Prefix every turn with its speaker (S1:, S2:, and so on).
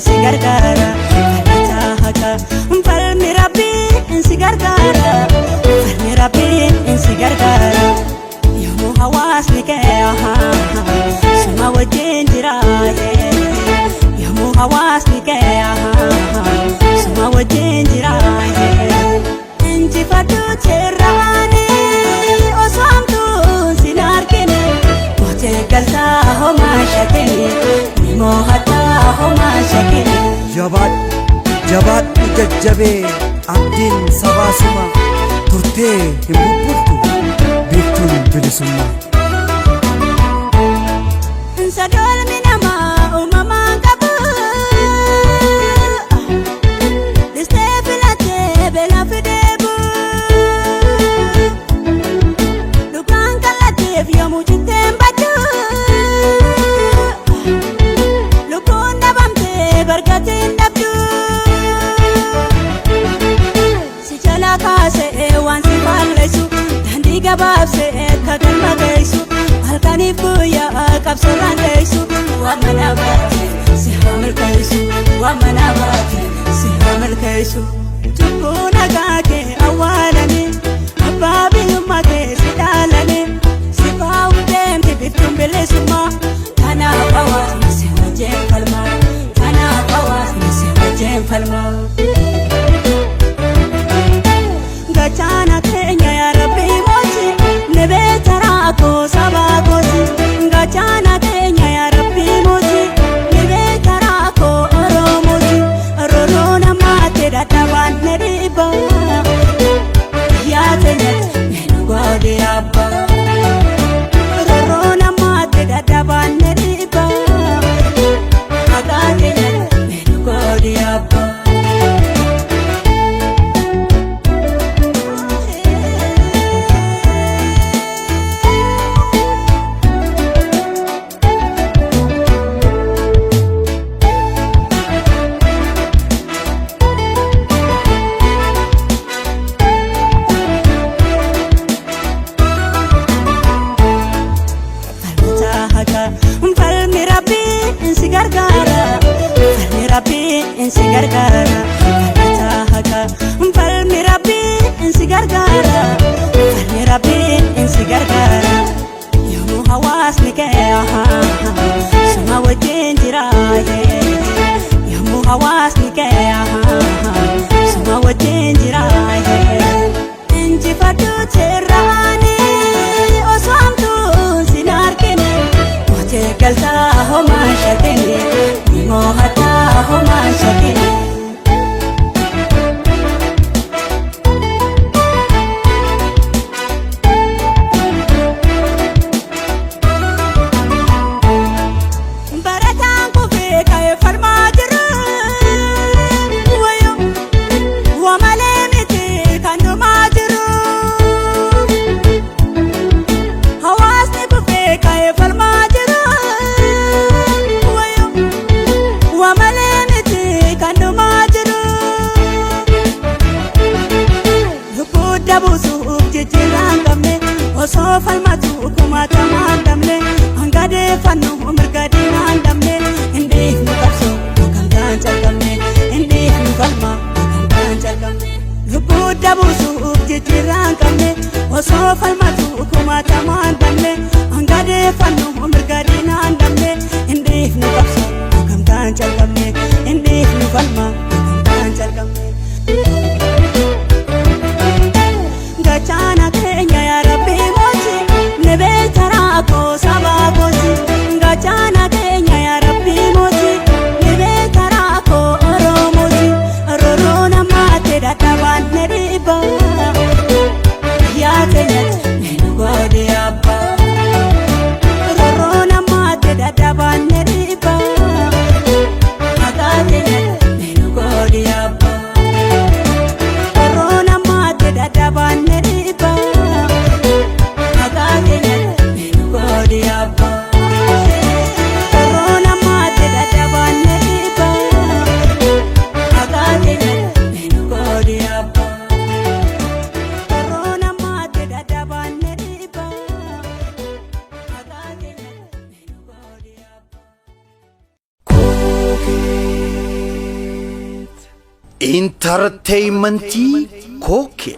S1: si gargaara kadhata haqa falmi rabbiin si gargaara falmi rabbiin si gargaara yoomuu hawaasni kee suma wajjin jira yoomuu hawaasni kee suma wajjin jira injifadhu teerraani osoo hamtuun sin argine mootee galtaa homaa shakine nimoo hataa homaa shakine
S2: jabaadhu jajjabee abdiin sabaasuma turtee hin bubbultu biiftuun bilisummaa
S1: sadolmi namaa uumamaan qabu listee filatee beela fideebu dhugaan kallatteef yoomuu jitteen baddu lubbuun dhabamtee bargatiin dhabdu si jalaa kaasee waan si balleessu dandii gabaabsee akka galma geessu halkaniif guyyaa qabsoodhaan teessu waan mana baate si haa milkeessu waan mana baate si haa milkeessu cubbuu nagaa kee awwaalanii abbaa biyyummaa kee si dhaalanii si baa'u deemti biftuun bilisummaa kanaaf hawaasni si wajjin falmaa kanaaf hawaasni si wajjin falmaa gachaana keenya yaa rabbii mooti ni beekta rakkoo sabaa kooti gachaana keenya yaa rabbii mooti ni beekta rakkoo oromooti roroo namaatti dadhabaan ni dhiibba yaa keenyatti ni nu godhe abba roroo namaatti dadhabaan ni dhiibba maqaa keenyatti ni nu godhe abba falmi rabbiin si gargaara falmi rabbiin si gargaara kadhata haqa falmi rabbiin si gargaara falmi rabbiin si gargaara yoomuu hawaasni kee suma wajjin jira yoomuu hawaasni kee suma wajjin jira injifadhu teerraani osoo hamtuun sin argine mootee galtaa homaa shakine nimoo hataa homaa shakine barataan kufee ka'ee falmaa jiru wayo wamalee miti kan dhumaa jiru hawaasni kufee ka'ee falmaa jiru wayo wamalee miti kan dhumaa jiru lubbuu dabuusuuf jijjiirraan qabne osoo falmatu kumaatamaan dhabne hanga deeffannu mirga diinaan dhabne indiif nu qabso gamtaan calqabne indiif nu falma gamtaan calqabne lubbuu dabuusuuf jijjiirraan qabne osoo falmatu kumaatamaan dhabne hanga deeffannu mirga diinaan dhabne indiif nu qabso gamtaan calqabne indiif nu falma gamtaan calqabne gachaana keenya yaa rabbii mooti ni beekta rakkoo sabaa kooti gachaana keenya yaa rabbii mooti ni beekta rakkoo oromooti roroo namaatti dadhabaan ni dhiibba yaa keenyatti ni nu godhe abba
S3: intarteeymentii kookee